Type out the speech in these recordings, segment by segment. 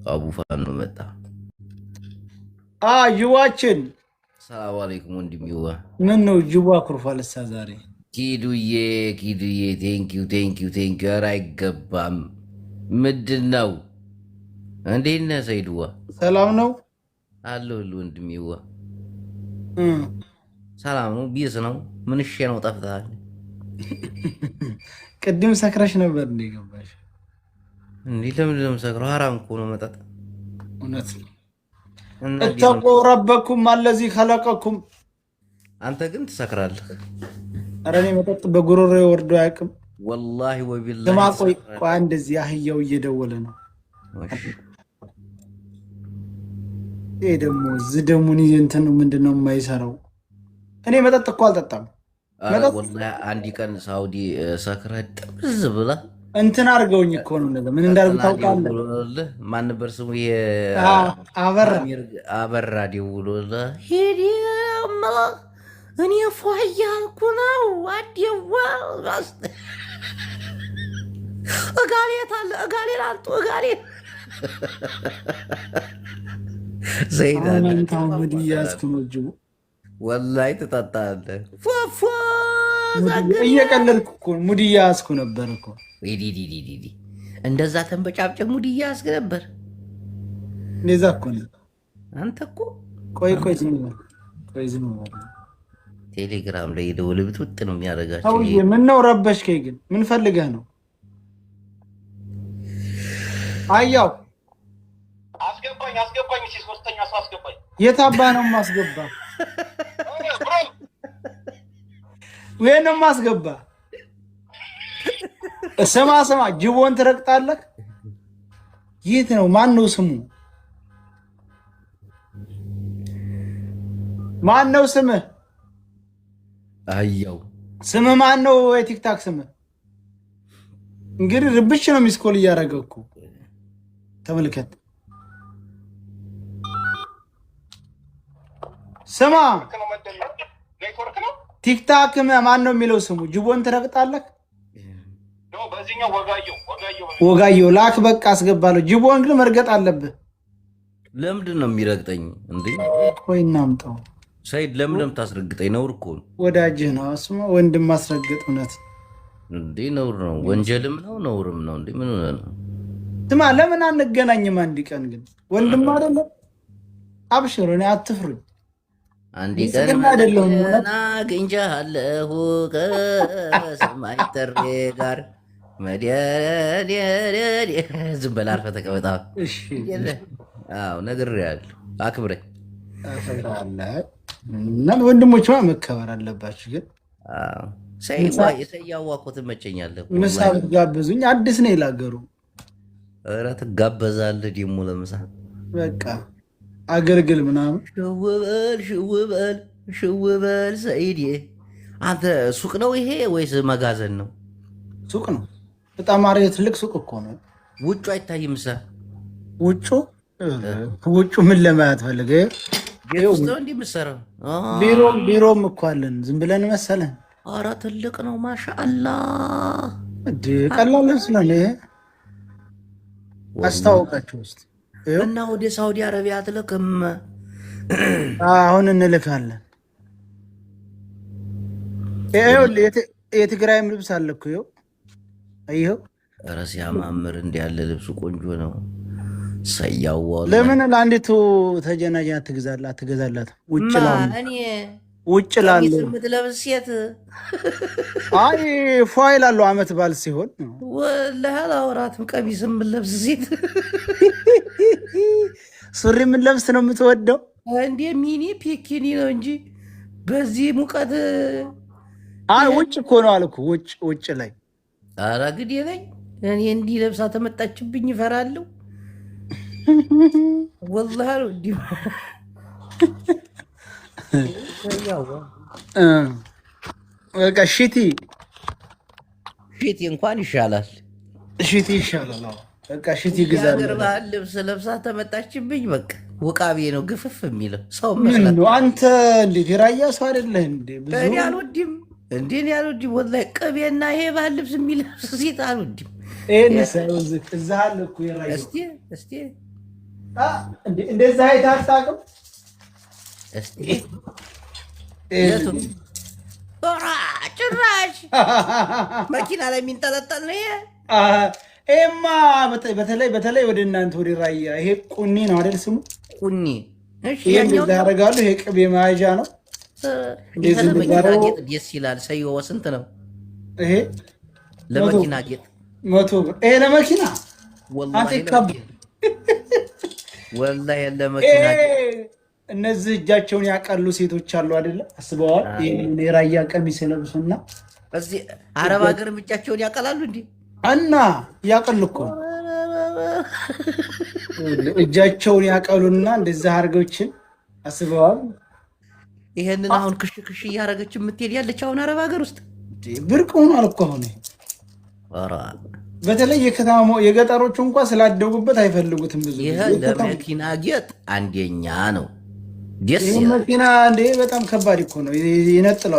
አቡ ፋኖ መጣ። ጅዋችን ሰላም አለይኩም ወንድሜዋ። ምን ነው ጅዋ ኩርፋል እሳ ዛሬ ኪዱዬ ቴንኪው ቴንኪው። ኧረ አይገባም። ምንድን ነው? እንዴት ነህ ሰይድዋ? ሰላም ነው አለሁልህ ወንድሜዋ። ሰላም ነው። ቢስ ነው። ምንሽ ነው ጠፍተሃል? ቅድም ሰክረሽ ነበር እንዴ? ገባሽ እንዴ? ለምንድን ነው የምሰክረው? ሐራም እኮ ነው መጠጥ። እውነት ነው። እተቁ ረበኩም አለዚ ኸለቀኩም። አንተ ግን ትሰክራለህ። ኧረ እኔ መጠጥ በጉሮሮ ወርዶ አያውቅም ወላሂ ወቢላሂ። ስማ ቆይ እንደዚህ አህያው እየደወለ ነው። ይሄ ደግሞ እዚህ ደግሞ እንትን ምንድን ነው የማይሰራው? እኔ መጠጥ እኮ አልጠጣም። ወላሂ አንድ ቀን ሳውዲ ሰክረህ ጥብዝ ብላ እንትን አድርገውኝ እኮ ነው። ምን እንዳደርጉ ታውቃለህ? ማን ነበር ስሙ? አበራ ደውሎልህ ሂድ እኔ ፏ እያልኩ ነው። አዴዋ እጋሌት አለ እጋሌን አልጡ እጋሌ ዘይዳሙድ እያዝኩ ነው። ጅቡ ወላሂ ትጠጣለህ። ፏፏ እየቀለድኩ እኮ ሙድ እያዝኩ ነበር እኮ። እንደዛ ተንበጫብጨ ሙድ እያዝክ ነበር። እንደዛ እኮ ነው። አንተ እኮ ቆይ ዝም ቴሌግራም ላይ የደወለ ብትውጥ ነው የሚያደርጋቸው። ምን ነው ረበሽከኝ? ግን ምን ፈልገህ ነው? አያው አስገባኝ ሶስተኛ ሰው አስገባኝ። የት አባ ነው ማስገባ? ወይንም ማስገባ? ስማ ጅቦን ትረግጣለህ። የት ነው? ማን ነው ስሙ? ማን ነው ስምህ? አያው ስምህ ማን ነው? የቲክታክ ስምህ እንግዲህ ርብሽ ነው። ሚስኮል እያደረገ እኮ ተመልከት። ስማ ቲክታክ ማን ነው የሚለው ስሙ? ጅቦን ትረግጣለህ። ወጋየው ላክ በቃ አስገባለሁ። ጅቦን ግን መርገጥ አለብህ። ለምንድን ነው የሚረግጠኝ እንዴ? ቆይ እናምጣው። ሰይድ ለምንድን ነው የምታስረግጠኝ? ነውር እኮ ነው። ወዳጅህ ነው እሱማ። ወንድም ማስረገጥ እውነት እንዴ? ነውር ነው። ወንጀልም ነው ነውርም ነው እንዴ? ምን ሆነ ነው? ስማ ለምን አንገናኝም አንድ ቀን? ግን ወንድም አይደለም። አብሽር፣ እኔ አትፍሩኝ። አንድ ቀን አይደለም አግኝቻለሁ ከሰማይ ጥሬ ጋር ዝም በል አርፈህ ተቀመጥ። ነግሬሃለሁ፣ አክብረኝ። ወንድሞች መከበር አለባችሁ። ግን ሰያዋ እኮ ትመቸኛለህ። ምሳ ብትጋብዙኝ አዲስ ነው የላገሩ። ኧረ ትጋበዛለህ ደግሞ ለምሳ በቃ አገልግል ምናምን። ሽውበል ሰኢድ፣ አንተ ሱቅ ነው ይሄ ወይስ መጋዘን ነው? ሱቅ ነው። በጣም አሪፍ ትልቅ ሱቅ እኮ ነው። ውጩ አይታይም? ውጩ ምን ለማለት ፈልገ? እንዲምሰራው ቢሮም እኮ አለን። ዝም ብለን መሰለን። ኧረ ትልቅ ነው። ማሻአላህ። ቀላል ልብስ ነው ይሄ። አስታወቃችሁ ውስጥ እና ወደ ሳውዲ አረቢያ አትልክም? አሁን እንልካለን። የትግራይም ልብስ አለ እኮ ይኸው። ኧረ ሲያማምር እንዲ ያለ ልብሱ ቆንጆ ነው። ሰያዋ ለምን ለአንዲቱ ተጀናጅ አትገዛላት? ውጭ ላለ የምትለብስ ሴት ፏ ይላሉ። አመት ባል ሲሆን ለህላወራትም ቀሚስ የምትለብስ ሴት ሱሪ የምትለብስ ነው የምትወደው? እንደ ሚኒ ፒኪኒ ነው እንጂ በዚህ ሙቀት ውጭ እኮ ነው አልኩ። ውጭ ላይ ኧረ ግድ የለኝ እኔ እንዲህ ለብሳ ተመጣችብኝ እፈራለሁ። ወላሂ ነው እንዲሁ በቃ ሽቲ እንኳን ይሻላል። ሽቲ ይሻላል። በቃ ሽቲ ግዛ። የሀገር ባህል ልብስ ለብሳ ተመጣችብኝ። በቃ ውቃቤ ነው ግፍፍ የሚለው ሰው አንተ እንዴት የራያ ሰው አይደለህ እንዴ? እኔ አልወድም እንዴ ያልወድም ወላሂ ቅቤና ይሄ ባህል ልብስ የሚለብስ ሴት አልወድም። ይሄን ሰው እዛ አለ እኮ የራያ እስቲ እንደዛ አይተህ አታውቅም? እስቲ ጭራሽ መኪና ላይ የሚንጠለጠል ነው ይሄ። ይሄማ በተለይ ወደ እናንተ ወደ ራያ ይሄ ቁኒ ነው አይደል ስሙ? ቁኒ። ይሄ እንደዛ ያደርጋሉ። ይሄ ቅቤ መያዣ ነው። ለመኪና ጌጥ ደስ ይላል። ሰይዎ ስንት ነው ይሄ ለመኪና ጌጥ? 100 ብር። ይሄ ለመኪና ወላሂ ለመኪና እነዚህ እጃቸውን ያቀሉ ሴቶች አሉ አይደለ? አስበዋል። የራያ ቀሚስ ለብሱና እዚህ አረብ ሀገር እጃቸውን ያቀላሉ እንዴ? እና ያቀሉ እኮ እጃቸውን ያቀሉና እንደዛ አርገውችን አስበዋል። ይሄንን አሁን ክሽ ክሽ እያደረገች የምትሄድ ያለች አሁን አረብ ሀገር ውስጥ ብርቅ ሆኗል እኮ አሁን። በተለይ የገጠሮቹ እንኳን ስላደጉበት አይፈልጉትም ብዙ። ይሄ ለመኪና ጌጥ አንደኛ ነው። ደስ ይሄ መኪና እንደ በጣም ከባድ እኮ ነው።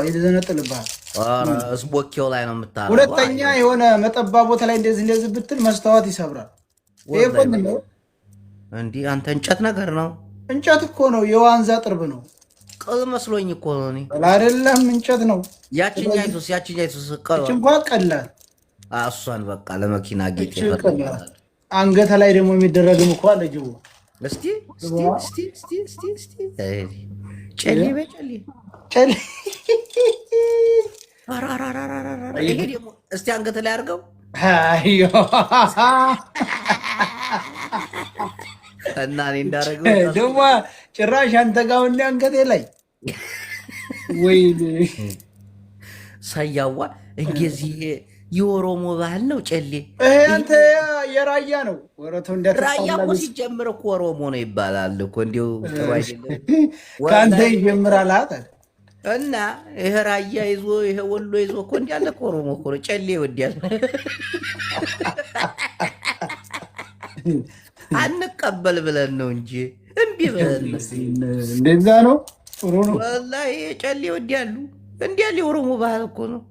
ይዘነጥልብሃል። ስቦኬው ላይ ነው የምታረገው። ሁለተኛ የሆነ መጠባ ቦታ ላይ እንደዚህ ብትል መስታወት ይሰብራል። ይሄ እኮ ነው እንዴ? አንተ እንጨት ነገር ነው። እንጨት እኮ ነው። የዋንዛ ጥርብ ነው። ቅል መስሎኝ እኮ ነው እኔ። አይደለም እንጨት ነው። ያችኛይቱስ እንኳን ቀላል እሷን በቃ ለመኪና ጌጥ ይፈልጋል። አንገተ ላይ ደግሞ የሚደረግም እኮ አለ ጅቡ። እስቲ ጨሌ በጨሌ ይሄ ደግሞ እስቲ አንገተ ላይ አድርገው። እና እኔ እንዳደረገው ደግሞ ጭራሽ አንተ ጋር እንደ አንገቴ ላይ ወይ ሳያዋ እንግዲህ የኦሮሞ ባህል ነው ጨሌ። ይሄ አንተ የራያ ነው። ወረቱ ራያ እኮ ሲጀምር እኮ ኦሮሞ ነው ይባላል እኮ እንዲሁ ጥሩ አይደለም። ከአንተ ይጀምራል አይደል? እና ይሄ ራያ ይዞ ይሄ ወሎ ይዞ እኮ እንዲያለ እኮ ኦሮሞ እኮ ነው። ጨሌ ይወዳል። አንቀበል ብለን ነው እንጂ እምቢ ብለን እንደዛ ነው። ጥሩ ነው ወላሂ። ጨሌ ይወዳሉ። እንዲያለ የኦሮሞ ባህል እኮ ነው።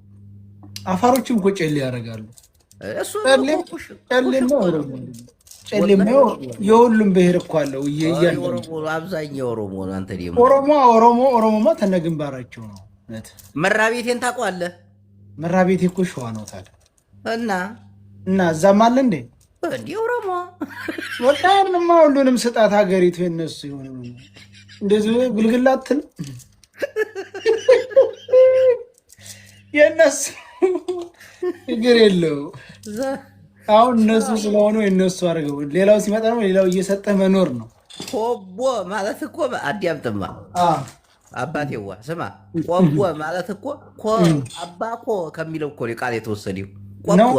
አፋሮችም እኮ ጨሌ ያደርጋሉ። የሁሉም ብሔር እኮ አለው። አብዛኛው ኦሮሞ ነው። አንተ ደግሞ ኦሮሞማ ተነግንባራቸው ነው። መራቤቴን ታውቀዋለህ? መራቤቴ እኮ ሸዋ ነው ታዲያ። እና እዛም አለ እንዴ እንዲህ ኦሮሞ ወጣንማ። ሁሉንም ስጣት ሀገሪቱ የነሱ የሆነ እንደዚህ ግልግላትን የነሱ ችግር የለው። አሁን እነሱ ስለሆኑ የነሱ አድርገው ሌላው ሲመጣ ነው ሌላው እየሰጠህ መኖር ነው። ቆቦ ማለት እኮ አዳምጥማ አባቴዋ ስማ፣ ቆቦ ማለት እኮ አባኮ ከሚለው እኮ ቃል የተወሰደው ቆቦ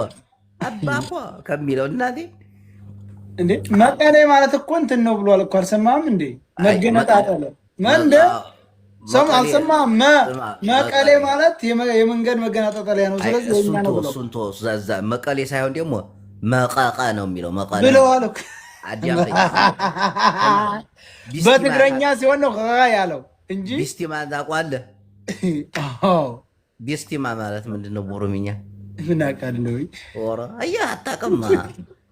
አባኮ ከሚለው እናቴ እንዴ። መቀሌ ማለት እኮ እንትን ነው ብሏል እኮ አልሰማህም እንዴ? መገነጣጠለ መንደ ሰም አልሰማህም? መቀሌ ማለት የመንገድ መገነጣጠለያ ነው። ስለዚህ እኛ ነው ብለው መቀሌ ሳይሆን ደግሞ መቀቀ ነው የሚለው መቀሌ ብለዋል እኮ። በትግረኛ ሲሆን ነው ያለው እንጂ ቢስቲማ ታውቀዋለህ? ቢስቲማ ማለት ምንድን ነው በኦሮምኛ? ምን አውቃለሁ። አየህ አታውቅም?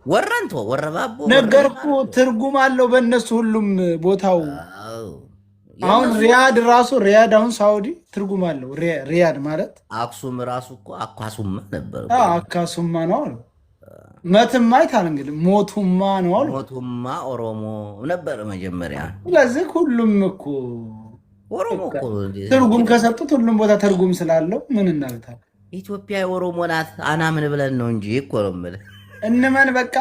ወረንቶ ወረባቦ ነገርኩህ። ትርጉም አለው በእነሱ ሁሉም ቦታው። አሁን ሪያድ ራሱ ሪያድ አሁን ሳውዲ ትርጉም አለው። ሪያድ ማለት አክሱም ራሱ እኮ አካሱማ ነበር። አካሱማ ነው አሉ። መትማ አይታል እንግዲህ ሞቱማ ነው አሉ። ሞቱማ ኦሮሞ ነበር መጀመሪያ። ስለዚህ ሁሉም እኮ ኦሮሞ እኮ ትርጉም ከሰጡት ሁሉም ቦታ ትርጉም ስላለው ምን እናልታል። ኢትዮጵያ የኦሮሞ ናት አናምን ብለን ነው እንጂ እኮ ነው የምልህ። እንመን በቃ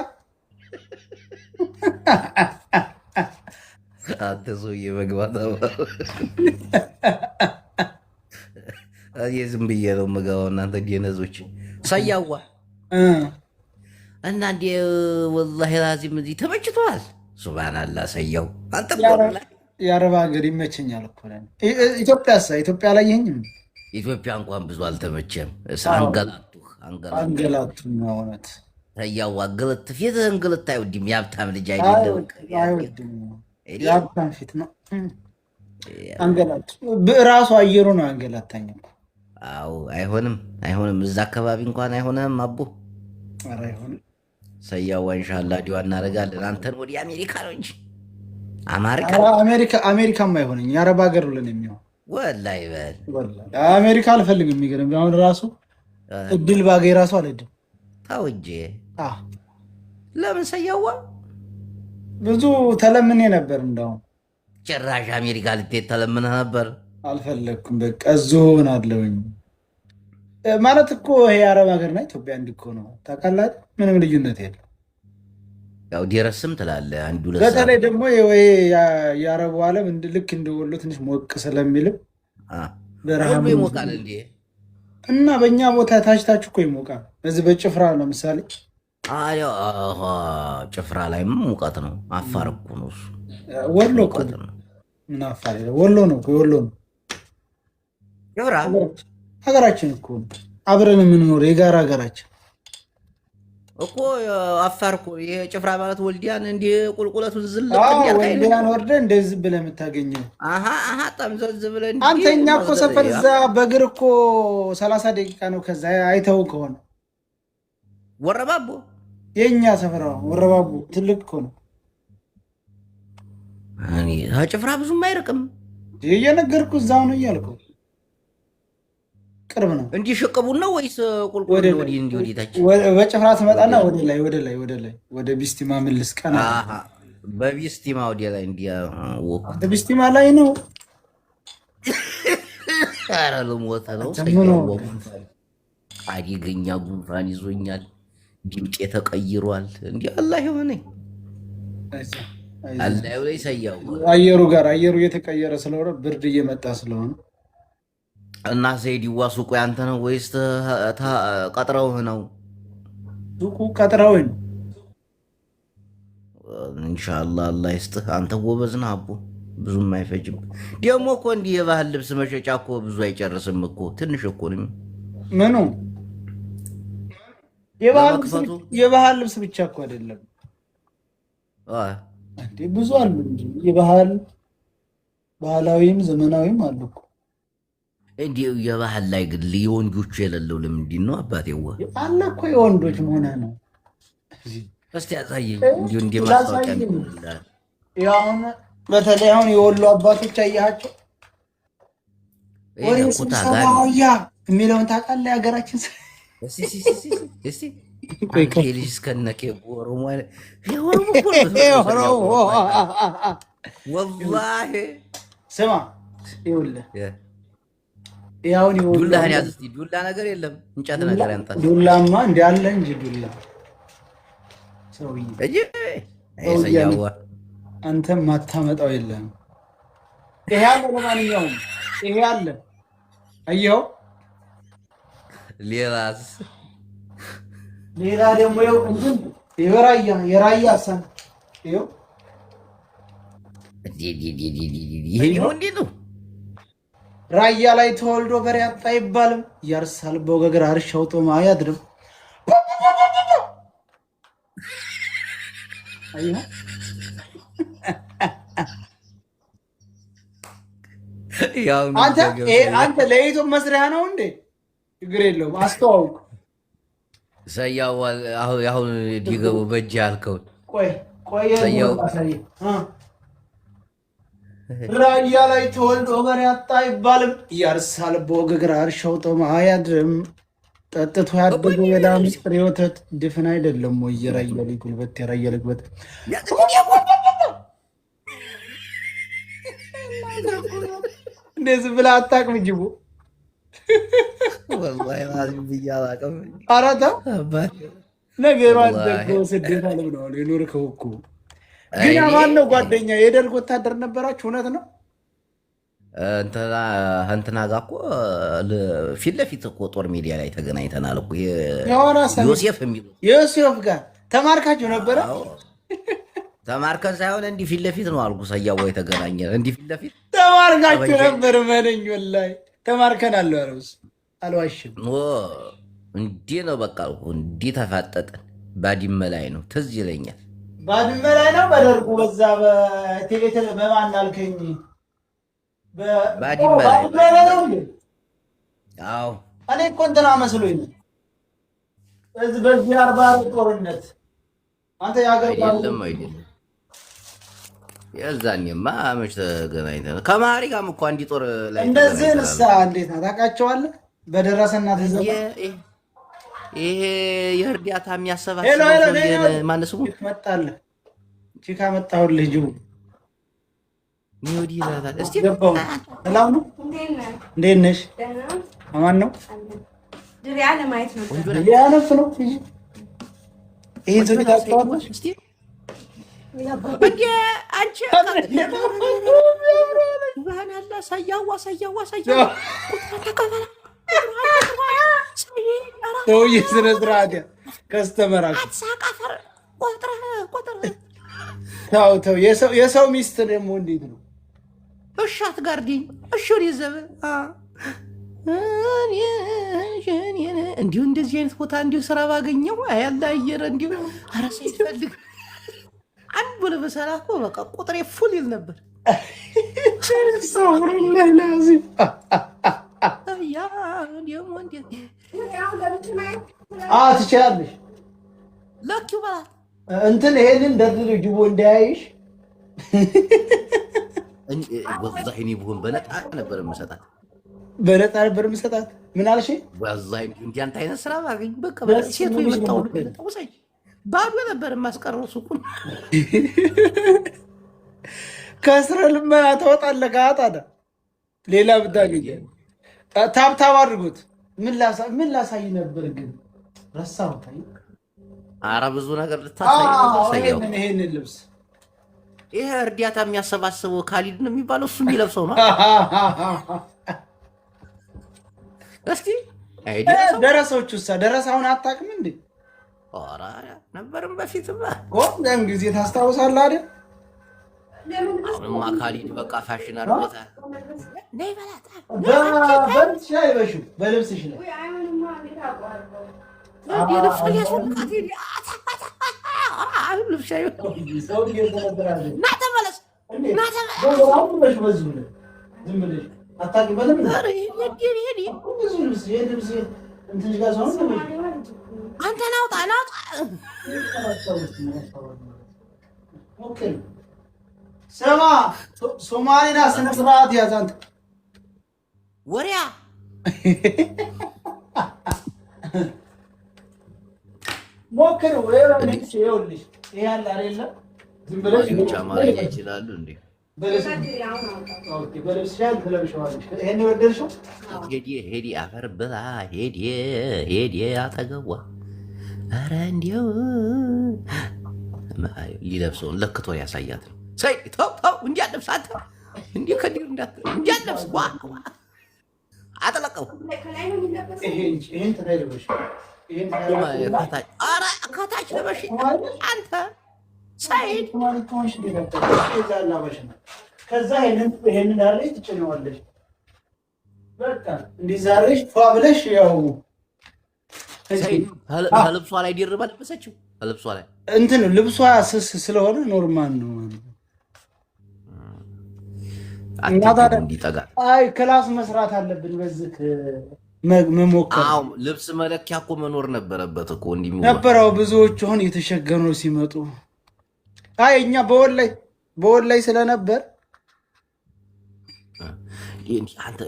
አንተ ሰውዬ መግባት ዝም ብዬ ነው የምገባው። እናንተ ደነዞች ሰያዋ እና እንደ ወላሂ ላዚም እዚህ ተመችቶሃል። ሱብሃንአላህ ሰያው አንተ የአረብ ሀገር ይመቸኛል እኮ ኢትዮጵያ ላይ ይህኝም ኢትዮጵያ እንኳን ብዙ አልተመቸም። አንገላቱ እውነት ሰያዋ ግልት ፊትህ እንግልት አይወድም። የሀብታም ልጅ አይደለም። የሀብታም ፊት ነው አንገላቱ። በራሱ አየሩ ነው አንገላታኝ። አዎ አይሆንም፣ አይሆንም። እዛ አካባቢ እንኳን አይሆንም። አቦ ኧረ አይሆንም። ሰያዋ ኢንሻአላህ ዲዋ እናደርጋለን። አንተን ወደ አሜሪካ ነው እንጂ አሜሪካም አይሆነኝ የአረብ ሀገር ብለን የሚሆን ወላሂ በል አሜሪካ አልፈልግም። የሚገርም አሁን ራሱ እድል ባገኝ ራሱ አልሄድም። ተው እንጂ ለምን ሰያዋ ብዙ ተለምኔ ነበር። እንደውም ጭራሽ አሜሪካ ልትሄድ ተለምነህ ነበር? አልፈለግኩም። በቃ እዚሁ ሆናለሁኝ ማለት እኮ ይሄ የአረብ ሀገርና ኢትዮጵያ አንድ እኮ ነው ታውቃለህ። ምንም ልዩነት የለም። ያው ዲረስም ትላለህ አንዱ በተለይ ደግሞ የአረቡ ዓለም ልክ እንደወሎ ትንሽ ሞቅ ስለሚልም በረሃብ ይሞቃል እንዴ? እና በእኛ ቦታ ታች እኮ ይሞቃል። በዚህ በጭፍራ ለምሳሌ ጭፍራ ላይ ሙቀት ነው። አፋር እኮ ነው እሱ። ወሎ እኮ ምን አፋር ወሎ ነው ወሎ ነው። ጭፍራ ሀገራችን እኮ አብረን የምንኖር የጋራ ሀገራችን እኮ አፋር እኮ ይሄ ጭፍራ ማለት ወልዲያን እንደ ቁልቁለቱን ዝልቅ ወልዲያን ወርደህ እንደዚህ ብለህ የምታገኘው ጠምዘዝ ብለህ አንተ። እኛ እኮ ሰፈር እዛ በእግር እኮ 30 ደቂቃ ነው። ከዛ አይተው ከሆነ ወረባቦ የእኛ ሰፈር ወረባቦ ትልቅ እኮ ነው። ጭፍራ ብዙም አይርቅም። እየነገርኩህ እዛው ነው እያልኩህ ቅርብ ነው። እንዲህ ሽቅቡን ነው ወይስ ቁልቁል ወዲህ እንዲህ ወዲህ ታች? በጭፍራ ትመጣና ወደ ላይ ወደ ቢስቲማ ምልስ ቀና በቢስቲማ ወዲያ ላይ እንዲህ በቢስቲማ ላይ ነው። ኧረ ልሞት ነው። አደገኛ ጉንፋን ይዞኛል። ድምጤ ተቀይሯል። እንዲህ አላህ ይሆነኝ አላህ ላይ ሰያው አየሩ እየተቀየረ ስለሆነ ብርድ እየመጣ ስለሆነ እና ሰይድዋ ሱቁ ያንተ ነው ወይስ ቀጥረውህ ነው? ሱቁ ቀጥረውኝ። ኢንሻአላህ አላህ ይስጥህ። አንተ ጎበዝ ነህ አቦ፣ ብዙም አይፈጅም። ደግሞ እኮ እንዲህ የባህል ልብስ መሸጫ እኮ ብዙ አይጨርስም እኮ ትንሽ እኮ ነው። ምኑ የባህል ልብስ ብቻ እኮ አይደለም እንዴ፣ ብዙ አሉ እንጂ ባህላዊም ዘመናዊም አሉ እኮ። እንዲሁ የባህል ላይ ግን የወንዶቹ የሌለው ለምንድን ነው አባቴዋ? አለ እኮ የወንዶች መሆነ ነው። እስቲ ያሳየኝ። እንዲሁ እንደ ማስታወቂያ አሁን በተለይ አሁን የወሎ አባቶች አያቸው ወሬ ስብሰባያ የሚለውን ታውቃለህ? የሀገራችን ልጅ እስከነኬ ኦሮሞ ወላሂ ስማ ይኸውልህ ዱላህን ያዝ እስኪ። ዱላ ነገር የለም እንጨት ነገር ያንጣል። ዱላማ እንዳለ እንጂ ዱላ ሰያዋ አንተም ማታመጣው የለም። ይሄ አለ፣ ለማንኛውም ይሄ አለ። አየኸው? ሌላ ደግሞ ይኸው እንትን የራያ አሳን ይኸው እንዴት ነው? ራያ ላይ ተወልዶ በሬ አጣ አይባልም። ያርሳል በወገግራ እርሻው ጦማ አያድርም። አንተ ለዩቱብ መስሪያ ነው እንዴ? ችግር የለውም አስተዋውቅ። ሰያው አሁን ዲገቡ በእጅ ያልከውን ቆይ ራያ ላይ ተወልዶ በሬ አጣ አይባልም። ያርሳል በወገግራ እርሻው ጦማ አያድርም። ጠጥቶ ያደገው የላም ጥሬ ወተት ድፍን አይደለም ወይ? የራያ ልጅ ጉልበት የራያ ልግበት እንደዚህ ብለህ አታውቅም። ጅቡ አራታ ነገሩ አደገው ስደት አለም ነው የኖርከው እኮ። ግን ማነው ጓደኛ የደርግ ወታደር ነበራችሁ? እውነት ነው። እንትና ጋ እኮ ፊት ለፊት እኮ ጦር ሜዲያ ላይ ተገናኝተናል እኮ። ዮሴፍ የሚሉት ዮሴፍ ጋር ተማርካችሁ ነበረ? ተማርከን ሳይሆን እንዲህ ፊት ለፊት ነው አልኩ። ሰያዋ የተገናኘን እንዲህ ፊት ለፊት ተማርካችሁ ነበር። መነኝ ወላሂ ተማርከን አለ አረውስ አልዋሽም። እንዲህ ነው በቃ እንዲህ ተፋጠጠን። ባድመ ላይ ነው ትዝ ይለኛል። ባድመ ላይ ነው በደርጉ በዛ በቴሌቴሌ በማን አልከኝ? ባድመ ላይ ነው። አዎ እኔ እኮ እንትና መስሎኝ ነው በዚህ 40 ጦርነት አንተ ያገር አይደለም አይደለም የዛኔማ መች ተገናኝተን ከማሪ ጋርም እኮ አንዲ ጦር ላይ እንደዚህ ንሳ እንዴት ነው ታውቃቸዋለህ? በደረሰና ተዘባ ይሄ የእርዳታ የሚያሰባስበው ማን ስሙ መጣልህ? ቺካ መጣሁልህ ጅቡ ሚውዲ ይላታል። እስቲ ሰላም ነው? እንዴት ነሽ? አማን ነው? ድሪያ ለማየት ነው። ድሪያ ነው። ይሄ ዝም ታውቃለሽ? እስቲ እንዴ አንቺ ባናላ ሳያዋ ሰውዬ ስነ ስርዓት ከስተመራችሁ ተው የሰው ሚስት ደግሞ እንዴት ነው? እሺ አትጋርዲኝ። እሺ ወዲዘበ እንዲሁ እንደዚህ አይነት ቦታ እንዲሁ ስራ ባገኘው አያለ አየረ እንዲሁ ኧረ ሳይፈልግ አንዱ ለበሰላ እኮ በቃ ቁጥሬ ፉል ይል ነበር። ትችላለሽ። ለኪው በላት እንትን ይሄንን ደርድር ጅቦ እንዳያይሽ። ወዛሂኒ ብሆን በነጣ ነበር የምሰጣት። በነጣ ነበር የምሰጣት። ምን አልሽ? ወዛሂኒ እንዲህ አንተ አይነት ስራ ባገኝ በቃ ሴቱ የመጣው ተውሰኝ ባዶ ነበር የማስቀረው ሱቁን። ከስረ ልመና ተወጣለህ። ታዲያ ሌላ ብታገኝ ታብታብ አድርጎት ምን ላሳይ ነበር ግን ረሳሁት። ኧረ ብዙ ነገር ልታሳይ ነው። ይሄንን ልብስ ይሄ እርዳታ የሚያሰባስበው ካሊድ ነው የሚባለው እሱ የሚለብሰው ነው። እስቲ ደረሰዎቹ ደረሳውን አታውቅም እንዴ? ኧረ ነበርም በፊትማ ያን ጊዜ ታስታውሳለህ አይደል? አሁንማ ካሊድ በቃ ፋሽን አድርጎታል። ነይ በላት በልብስሽ ላይ በሽው በልብስሽ ላይ አንተን አውጣ ስማ፣ ሶማሌና ስነ ስርዓት ያዝ አንተ ወሪያ ሞክር ወይ ወንስ ይኸውልሽ፣ ይሄ አለ አይደለ? ዝም ብለሽ ብቻ ማረጃ ይችላሉ እንዴ? በልብስ ሻል ትለብሽዋለሽ። ይሄን ወደድሽው? ሄዲ አፈር ብላ ሄዲ አጠገቧ። ኧረ እንዲያው ሊለብሰውን ለክቶ ያሳያት ነው። ሰይ ተው እንዲያለብስ አንተ እንዲህ ከዲር እንዲያለብስ አጥለቀው ይሄን ተደረበሽ ከታች ለበሽ አንተ ሰይድ ከዛ ይሄንን አለሽ ትጭነዋለሽ። በቃ እንዲዛሬሽ ፏ ብለሽ ያው ልብሷ ላይ ዲርባ ለበሰችው። ልብሷ ላይ እንትን ልብሷ ስስ ስለሆነ ኖርማል ነው። አይ ክላስ መስራት አለብን በዚህ መሞከር። አዎ ልብስ መለኪያ እኮ መኖር ነበረበት እኮ እንዲህ ነበረው። ብዙዎቹ አሁን የተሸገኑ ሲመጡ አይ እኛ በወላይ ስለነበር አንተ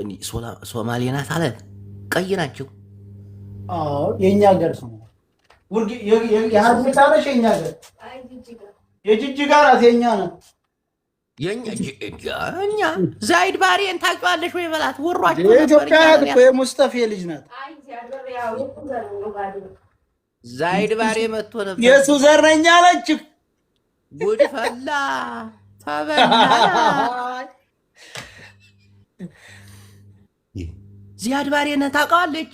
ሶማሌ ናት አለ ቀይ ናቸው። አዎ የኛ ሀገር ሰው የሀዲታነሽ የኛ ሀገር የጅጅጋ ናት የኛ ናት። እኛ ዛይድ ባሬን ታውቂዋለሽ ወይ በላት። ወሯቸው የኢትዮጵያ ናት እኮ የሙስጠፌ ልጅ ናት። ዛይድ ባሬ መጥቶ ነበር። የሱ ዘር ነኝ አለችህ። ጉድ ፈላ ተበላ። ዚያድ ባሬን ታውቀዋለች።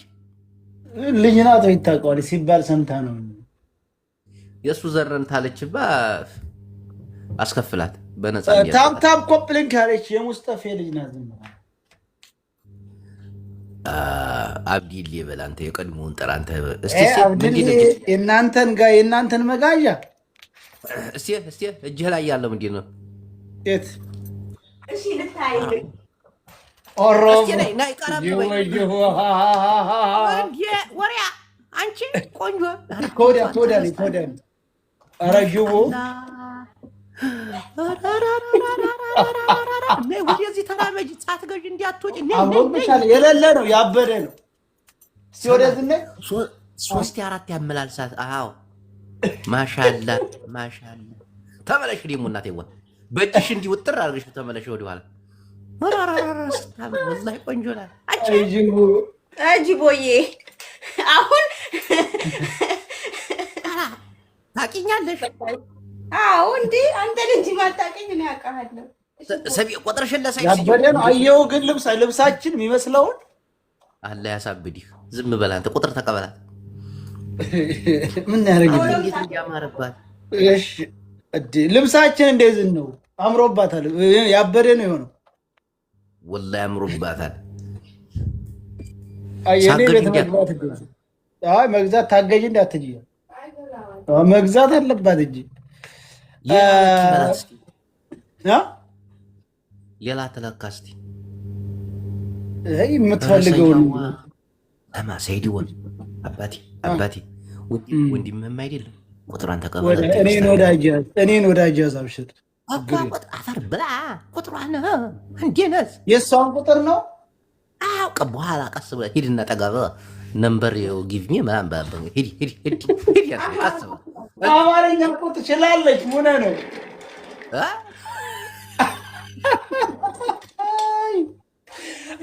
ልጅ ናት ወይ ታውቀዋለች ሲባል ሰምታ ነው። የሱ ዘር ነን ታለችባ አስከፍላት በነፃ ታብታብ ኮፕሊንግ ያለች የሙስጠፌ ልጅ ናት። አብዲል ይበል አንተ የቀድሞውን ጥራ አንተ የእናንተን መጋዣ እስቲ እጅህ ላይ ያለው ምንድን ነው? የት እሺ ልታይ ወሪያ አንቺ ቆንጆ ኮዳ ኧረ ጅቦ ነይ ወደዚህ ተራመጂ። ጻት ገዥ እንዲያትወጪ አብሮብሻል። የሌለ ነው ያበደ ነው። እስቲ ወደዚህ ነይ። 3-4 ያመላልሳት። አዎ ማሻአላ ማሻአላ። ተመለሽ ደግሞ እናቴዋ በእጅሽ እንዲህ ውጥር አድርገሽ ተመለሽ ወደኋላ። ወላሂ ቆንጆ ናት። አጂቦዬ አሁን ታውቂኛለሽ? አዎ እንዴ አንተ ልጅ ማታውቂኝ እኔ አውቃለሁ። ሰቢ ቆጥረሽን ለሳይሽ ያበደ ነው። አየው ግን ልብሳችን የሚመስለውን አለ ያሳብዲህ። ዝም በል አንተ ቁጥር ተቀበላት። ምን ያደርግልኝ? እንዴት እንዲያማርባት። እሺ እዲ ልብሳችን እንደዚህ ነው። አምሮባታል። ያበደ ነው የሆነው። ወላሂ አምሮባታል። አየኔ ቤት መግባት ይገኛል። አይ መግዛት ታገጂ እንዳትጂ። መግዛት አለባት እንጂ ሌላ ተለካስቲ አይ የምትፈልገውን አማ ሰይዲውን አባቴ ወንድምህም አይደለም። ቁጥሯን ተቀበለ። እኔን ወዳጅ አብሽር። አፈር ብላ ቁጥሯን እንዴነስ የእሷን ቁጥር ነው። አዎ በኋላ ቀስ ብለህ ሂድና ጠጋበ ነምበር ጊቭ ሚ ምናምን ሂድ ቀስ ብለህ አማርኛ እኮ ትችላለች። ሆነ ነው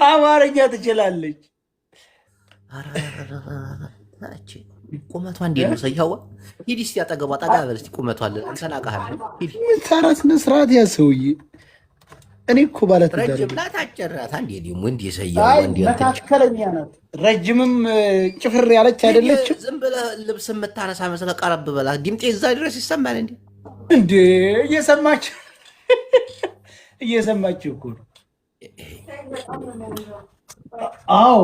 አማርኛ ትችላለች። ቁመቷ እንዴት ነው ሰያዋ? ሂድ እስቲ አጠገቧ ጠጋ በል እስቲ ቁመቷ አለ እንሰናቃለን። ሂድ ታራት መስራት ያ ሰውዬ እኔ እኮ ባለት ረጅም ናት አጨራት። አንዴ ደግሞ እንዴ ሰያዋ እንዴ መካከለኛ ናት። ረጅምም ጭፍር ያለች አይደለችም። ዝም ብለህ ልብስ የምታነሳ መስለህ ቀረብ በላ። ድምጤ እዛ ድረስ ይሰማል እንዴ እየሰማችሁ እኮ ነው። አዎ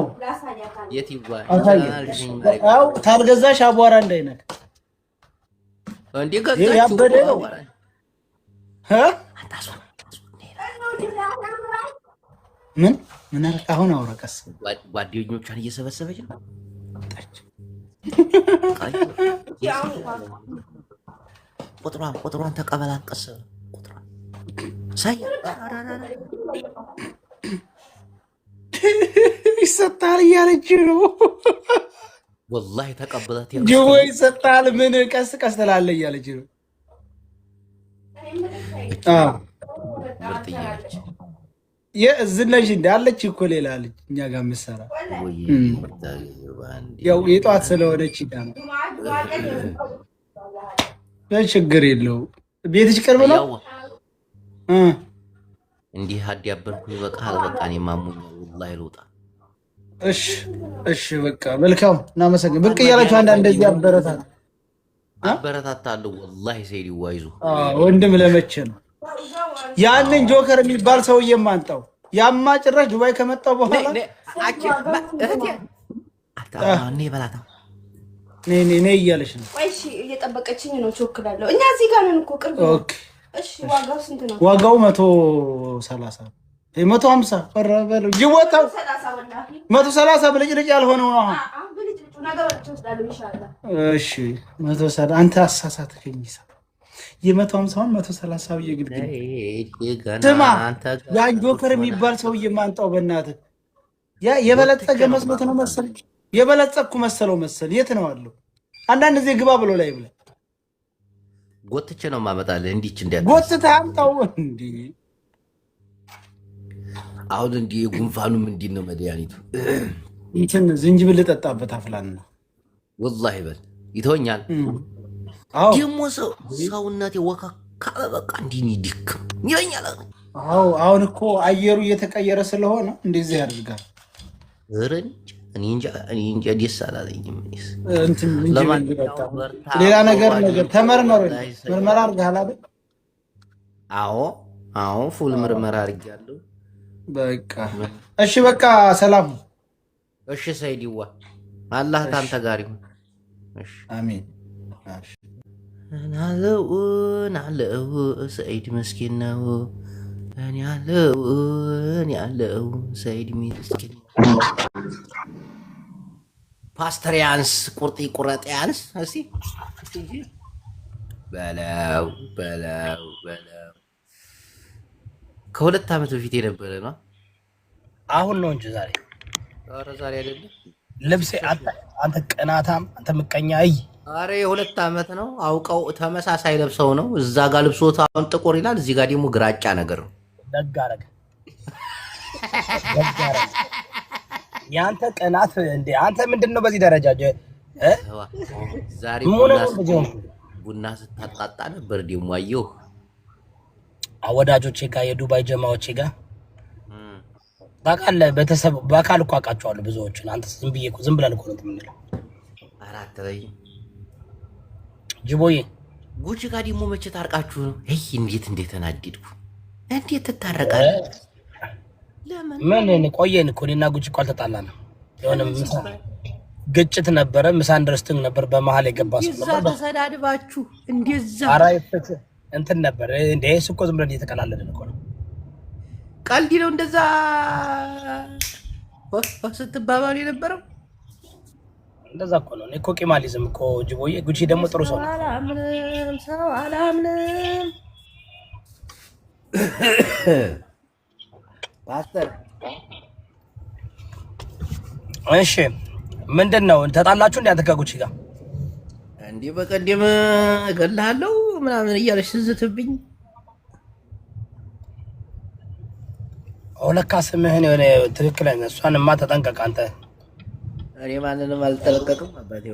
የት ይዋል አው ታልገዛሽ አቧራ እንዳይነካ እንዴ ገዛችሁ ያበደ ነው ምን አልክ? አሁን አውራቀስ ጓደኞቿን እየሰበሰበች ነው። ቁጥሯን ተቀበላት። ቀስ ቁጥሯን ሳይ ይሰጣል እያለች ነው። ወላሂ ተቀበላት። ጅቦ ይሰጣል። ምን ቀስ ቀስ ትላለህ እያለች ነው። የዝነሽ እንዳለች እኮ ሌላ ልጅ እኛ ጋር የምትሰራ ያው የጠዋት ስለሆነች ነው። ችግር የለው። ቤትሽ ቅርብ ነው። እንዲህ አዲያበርኩ ይበቃል። በቃ እኔ ማሙኝ ወላሂ ልውጣ። እሺ በቃ መልካም እናመሰግን። ብቅ እያላችሁ አንዳንድ እንደዚህ አበረታታለሁ። ወላሂ ሰይድ ይዋይዙ ወንድም ለመቼ ነው ያንን ጆከር የሚባል ሰውዬ ማንጣው? ያማ ጭራሽ ዱባይ ከመጣው በኋላ እኔ እያለች ነው። እሺ እየጠበቀችኝ ነው። ቾክላለሁ። እኛ እዚህ ጋር ነን እኮ ቅርብ ነው። እሺ ዋጋው ስንት ነው? ዋጋው 130 150 ፈረበለው ጅወጣው 130 ብልጭልጭ ያልሆነው ነው። እሺ 130 አንተ አሳሳትከኝ። የ150ውን 130 ብዬ ግድግድ ስማ፣ ያን ጆከር የሚባል ሰውዬ ማንጣው በእናትህ። ያ የበለጸገ መስሎት ነው መሰል፣ የበለጸግኩ መሰለው መሰል። የት ነው አለው? አንዳንድ ጊዜ ግባ ብሎ ላይ ብለ ጎትቼ ነው ማመጣልህ። እንዲች እንደ ጎትተህ አምጣው እንዴ! አሁን እንዲህ ጉንፋኑ ምንድን ነው መድኃኒቱ? እንትን ዝንጅብል ልጠጣበት አፍላና ወላሂ በል ይተወኛል። ደግሞ ሰውነቴ ወካካ በቃ እንዲህ ድክም ይለኛል። አሁን እኮ አየሩ እየተቀየረ ስለሆነ እንደዚህ ያደርጋል። እኔ እንጃ ደስ አላለኝም። ሌላ ነገር ተመርመሩ። ምርመራ አድርገሃል አይደል? አዎ ፉል ምርመራ አድርጌያለሁ። በቃ እሺ፣ በቃ ሰላም። እሺ ሰይድዋ፣ አላህ ታንተ ጋር ይሁን። እሺ አሜን። ናለው ሰይድ መስኪን ነው። እኔ ያለው ሰይድ መስኪን ፓስተር ያንስ ቁርጥ ቁረጥ ያንስ እስቲ በለው ከሁለት ዓመት በፊት የነበረ ነው። አሁን ነው እንጂ ዛሬ ዛሬ አይደለም። ልብሴ አንተ ቀናታም አንተ ምቀኛ። አረ የሁለት ዓመት ነው። አውቀው ተመሳሳይ ለብሰው ነው። እዛ ጋር ልብሶት አሁን ጥቁር ይላል፣ እዚህ ጋር ደግሞ ግራጫ ነገር ነው። ደግ አደረገ። ያንተ ቀናት እንዴ! አንተ ምንድነው በዚህ ደረጃ ዛሬ ቡና ስታጣጣ ነበር ደግሞ አየሁ። ወዳጆቼ ጋር የዱባይ ጀማዎቼ ጋር ታውቃለህ፣ ቤተሰብ በአካል እኮ አውቃቸዋለሁ ብዙዎቹን። አንተ ዝም ብለን እኮ ነው የምንለው። አራት ላይ ጅቦዬ ጉቺ ጋር ደግሞ መቼ ታርቃችሁ ነው? እንዴት ተናደድኩ! እንዴት ትታረቃለህ? ምን ቆየን እኮ እኔና ጉቺ እኮ አልተጣላንም። የሆነ ግጭት ነበረ፣ ሚስ አንደርስታንዲንግ ነበር፣ በመሀል የገባ ሰው ነበር። ተሰዳድባችሁ እንደዛ አራይፈት እንትን ነበር እንዴ? እሱ እኮ ዝም ብለን እየተቀላለድን እኮ ነው። ቀልድ ነው እንደዛ ስትባባሉ የነበረው። እንደዛ እኮ ነው። እኔ እኮ ቂማሊዝም እኮ ጅቦዬ። ጉቺ ደግሞ ጥሩ ሰው ነው። አላምንም ፓስተር። እሺ ምንድን ነው ተጣላችሁ እንዴ? አንተ ከጉቺ ጋር እንዴ? በቀደም እገልሃለሁ ምናምን እያለች ስትዝትብኝ ለካ ስምህን የሆነ ትክክለኛ እሷንማ ተጠንቀቅ አንተ። እኔ ማንንም አልተለቀቅም አባቴ።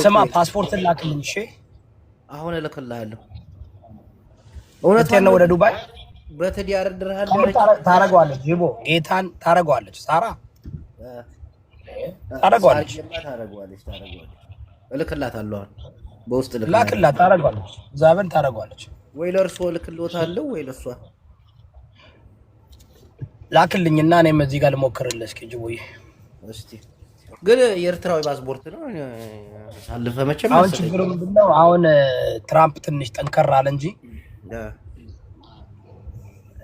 ስማ ፓስፖርት ላክልኝ። እሺ አሁን እልክልሃለሁ። እውነቴን ነው። ወደ ዱባይ በትዳር ድርሃል ታረገዋለች። ጅቦ ጌታን ታረገዋለች። ሳራ ታረገዋለች። እልክላታለሁ። በውስጥ ላክላት። ታረገዋለች። ዛብን ታረገዋለች። ወይ ለእርሶ እልክልዎታለሁ ወይ ለእሷ ላክልኝና እኔም እዚህ ጋር ልሞክርልህ። እስኪ ጅቦዬ እስቲ ግን የኤርትራዊ ፓስፖርት ነው ሳልፈ መቼም። አሁን ችግሩ ምንድነው? አሁን ትራምፕ ትንሽ ጠንከር አለ እንጂ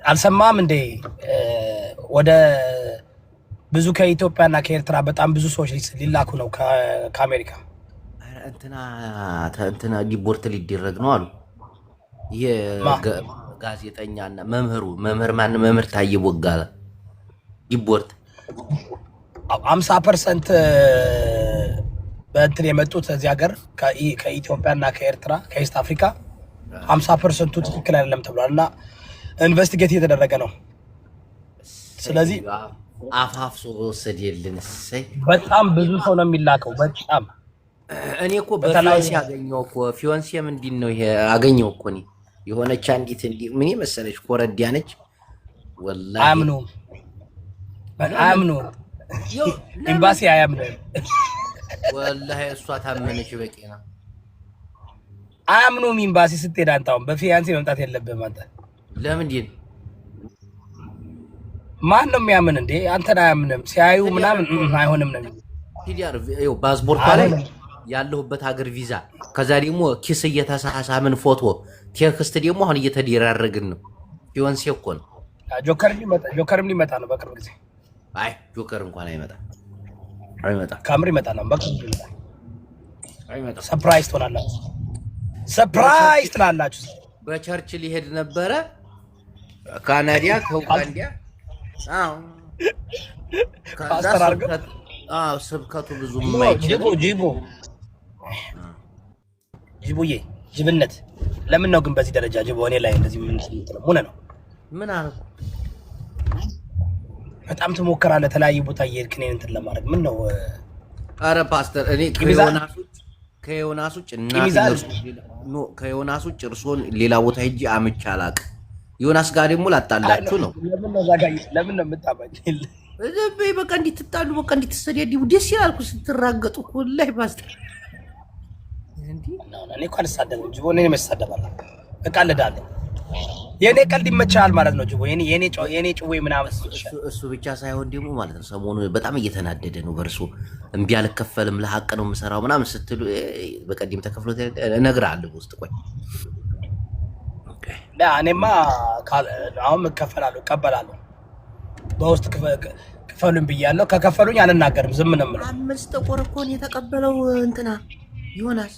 አልሰማም እንዴ? ወደ ብዙ ከኢትዮጵያና ከኤርትራ በጣም ብዙ ሰዎች ሊላኩ ነው ከአሜሪካ። እንትና ዲፖርት ሊደረግ ነው አሉ። ጋዜጠኛና መምህር ታዬ ቦጋለ ዲፖርት 50% በእንትን የመጡት እዚህ ሀገር ከኢትዮጵያና ከኤርትራ ከኢስት አፍሪካ 50%ቱ ትክክል አይደለም ተብሏል እና ኢንቨስቲጌት እየተደረገ ነው። ስለዚህ አፋፍሶ ወሰድ የለን በጣም ብዙ ሰው ነው የሚላከው። በጣም እኔ እኮ በፊዮንሲ አገኘው እኮ ፊዮንሲ ምንድን ነው ይሄ አገኘው እኮ እኔ የሆነች አንዲት እንዲህ ምን መሰለሽ ኮረዲያ ነች። ወላሂ አያምኑም ኤምባሲ አያምኑም። ወላሂ እሷ ታመነች በቂ ነው። አያምኑም ኤምባሲ ስትሄድ አንተ አሁን በፊያንሲ መምጣት የለብህም አንተ። ለምንድን ማን ነው የሚያምን እንዴ? አንተን አያምንም ሲያዩ ምናምን አይሆንም ነው ቲዲአር ፓስፖርት ላይ ያለሁበት ሀገር ቪዛ ከዛ ደግሞ ኪስ እየተሳሳምን ፎቶ ቴክስት ደግሞ አሁን እየተደራረግን ነው። ፊዮንሲ እኮ ነው። ጆከርም ሊመጣ ነው በቅርብ ጊዜ። አይ ጆከር እንኳን አይመጣም። ካምሪ ይመጣ ነው በቅርብ ጊዜ። ሰርፕራይዝ ትሆናላችሁ። ሰርፕራይዝ ትላላችሁ። በቸርች ሊሄድ ነበረ ካናዲያ ከኡጋንዳ። ስብከቱ ብዙ ማይችል ጅቡዬ ጅብነት ለምን ነው ግን በዚህ ደረጃ ጅቦ እኔ ላይ እንደዚህ ምን ስለሆነ ነው? ምን አልኩ? በጣም ትሞክራለህ ተለያየ ቦታ እየሄድክ እኔን እንትን ለማድረግ ምን ነው? አረ ፓስተር እኔ ከዮናስ ውጭ እርሶን ሌላ ቦታ ሄጄ አምቼ አላውቅም። ዮናስ ጋር ደግሞ ላጣላችሁ ነው። ለምን ነው የምታባኝ? በቃ እንዲትጣሉ በቃ እንዲትሰደዱ ደስ ይላል እኮ ስትራገጡ እኮ ላይ ፓስተር። እኔ እኮ አልሳደብም ጅቦ። እኔ መሳደባለሁ እቀልዳለሁ። የኔ ቀልድ ይመቻል ማለት ነው ጅቦ። የኔ ጭዌ ምናምን እሱ ብቻ ሳይሆን ደግሞ ማለት ነው ሰሞኑን በጣም እየተናደደ ነው በእርሱ። እምቢ አልከፈልም ለሀቅ ነው የምሰራው ምናምን ስትሉ በቀደም ተከፍሎት እነግርሃለሁ በውስጥ ቆይ። እኔማ አሁን እከፈላለሁ እቀበላለሁ። በውስጥ ክፈሉኝ ብያለሁ። ከከፈሉኝ አልናገርም ዝም ነው የምለው። 5 ጥቁር እኮ ነው የተቀበለው እንትና ዮናስ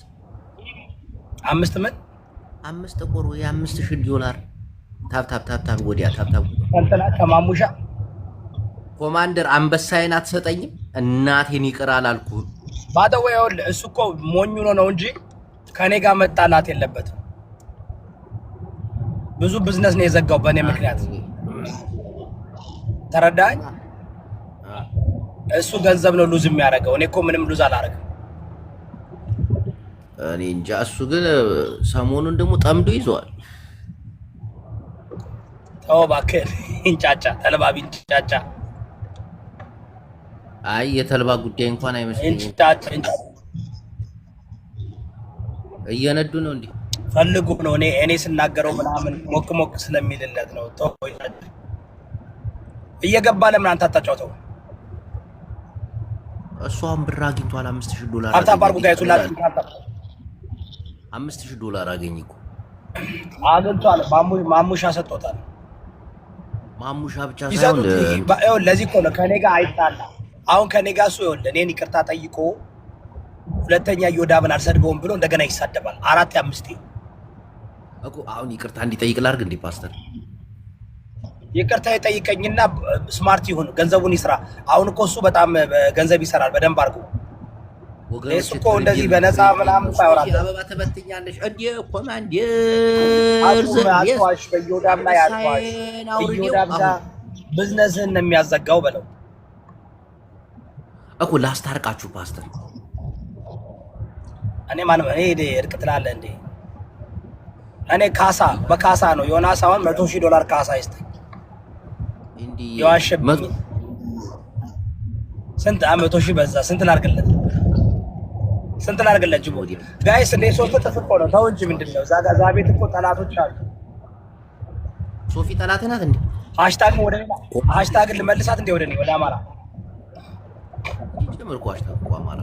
5 ምን 5 ጥቁር $5000 ታብ ወዲያ ታብ እንትና ከማሙሻ ኮማንደር አንበሳዬን አትሰጠኝም? እናቴን ይቅር አላልኩህ። ባደው ይኸውልህ እሱ እኮ ሞኙ ነው እንጂ ከኔ ጋር መጣላት የለበትም። ብዙ ቢዝነስ ነው የዘጋው በእኔ ምክንያት ተረዳኝ። እሱ ገንዘብ ነው ሉዝ የሚያደርገው። እኔ እኮ ምንም ሉዝ አላደርግም። እኔ እንጃ። እሱ ግን ሰሞኑን ደግሞ ጠምዶ ይዟል። ተው እባክህ እንጫጫ ተልባቢ እንጫጫ። አይ የተልባ ጉዳይ እንኳን አይመስልኝም። እንጫጫ እየነዱ ነው እንዴ? ፈልጉ ነው። እኔ ስናገረው ምናምን ሞቅ ስለሚልለት ነው። ተው እየገባ ለምን አንተ አታጫውተው? እሷን ብር አግኝቷል። $5000 ሀብታም አድርጉ ጋይቱላችሁ። $5000 አገኘ እኮ አግኝቷል። ማሙሻ ሰጥቶታል። ማሙሻ ብቻ ሳይሆን ለዚህ እኮ ነው ከኔ ጋር አይጣላ። አሁን ከኔ ጋር እሱ ይኸውልህ እኔን ይቅርታ ጠይቆ ሁለተኛ ዮዳብን አልሰድበውም ብሎ እንደገና ይሳደባል። 4-5 እኮ አሁን ይቅርታ እንዲጠይቅ ላድርግ እንዴ? ፓስተር ይቅርታ ይጠይቀኝና ስማርት ይሁን ገንዘቡን ይስራ። አሁን እኮ እሱ በጣም ገንዘብ ይሰራል በደንብ አድርጎ። እሱ እኮ እንደዚህ በነፃ ምናምን ሳይወራል። አበባ ተበትኛለሽ እንዴ ኮማንደር? አጥዋሽ በዮዳብ ላይ አጥዋሽ በዮዳብ ጋር ቢዝነስን ነው የሚያዘጋው በለው እኮ። ላስታርቃችሁ ፓስተር። እኔ እርቅ ትላለህ እንዴ? እኔ በካሳ ነው ዮናስ አሁን $100,000 ካሳ ይስጠኝ። እንዴ የዋሸብኝ ስንት 100,000 በዛ። ስንት ላድርግለት? ጅቦ ጋይስ እንደ 3 እጥፍ እኮ ነው። ተው እንጂ ምንድነው? እዛ ቤት እኮ ጠላቶች አሉ። ሶፊ ጠላት ናት እንዴ? ሃሽታግ ልመልሳት እንዴ? ወደ አማራ ጀመርኩ። ሃሽታግ እኮ አማራ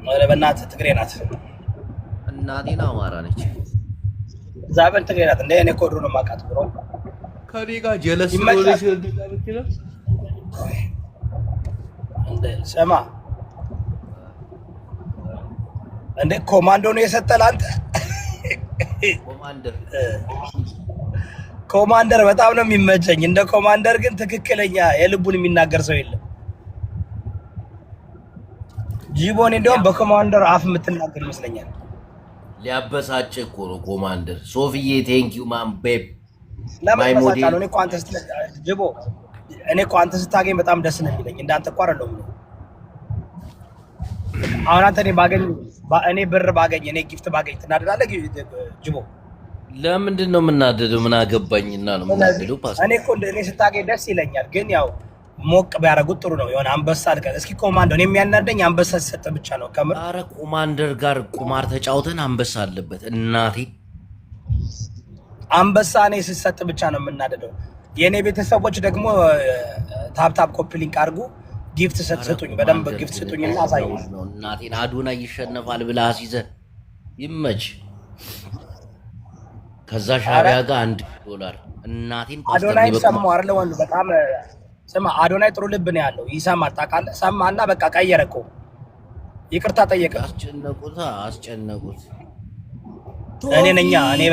ወደ በእናትህ ትግሬ ናት። እናቴና አማራ ነች። ዛበን ትግሬ ናት እንዴ? እኔ እኮ ድሮ ነው የማውቃት ብሎ ከኔ ጋር ጀለስ ሆነሽ ስማ እንደ ኮማንዶ ነው የሰጠህ አንተ። ኮማንደር በጣም ነው የሚመቸኝ። እንደ ኮማንደር ግን ትክክለኛ የልቡን የሚናገር ሰው የለም። ጂቦን እንደውም በኮማንደር አፍ የምትናገር ይመስለኛል። ሊያበሳጭ እኮ ነው ኮማንደር። ሶፊዬ ቴንክ ዩ ማን ቤብ ለማይ ሞዴል። እኔ እኮ አንተ ስታገኝ በጣም ደስ ነው የሚለኝ። እንዳንተ እኮ አይደለም። አሁን አንተ እኔ ብር ባገኝ እኔ ጊፍት ባገኝ ትናደዳለህ ጅቦ? ለምንድን ነው የምናደደው? ምን አገባኝና ነው የምናደደው? እኔ እኮ እኔ ስታገኝ ደስ ይለኛል፣ ግን ያው ሞቅ ቢያደርጉት ጥሩ ነው። የሆነ አንበሳ ልቀን እስኪ ኮማንዶ። እኔ የሚያናደኝ አንበሳ ሲሰጥ ብቻ ነው ከምር። ኧረ ኮማንደር ጋር ቁማር ተጫውተን አንበሳ አለበት እናቴ። አንበሳ እኔ ሲሰጥ ብቻ ነው የምናደደው። የኔ ቤተሰቦች ደግሞ ታፕ ኮፒ ሊንክ አድርጉ፣ ጊፍት ስጡኝ፣ በደንብ ጊፍት ስጡኝና አሳዩኝ። እናቴን አዶናይ ይሸነፋል ብለህ አስይዘህ ይመች። ከዛ ሻቢያ ጋር $1 እናቴን አዶናይ ሰማው አይደል? ወንዱ በጣም ስማ፣ አዶናይ ጥሩ ልብ ነው ያለው። ይሰማል ታውቃለህ። ሰማና በቃ ቀየረ እኮ ይቅርታ ጠየቀ። አስጨነቁት። እኔ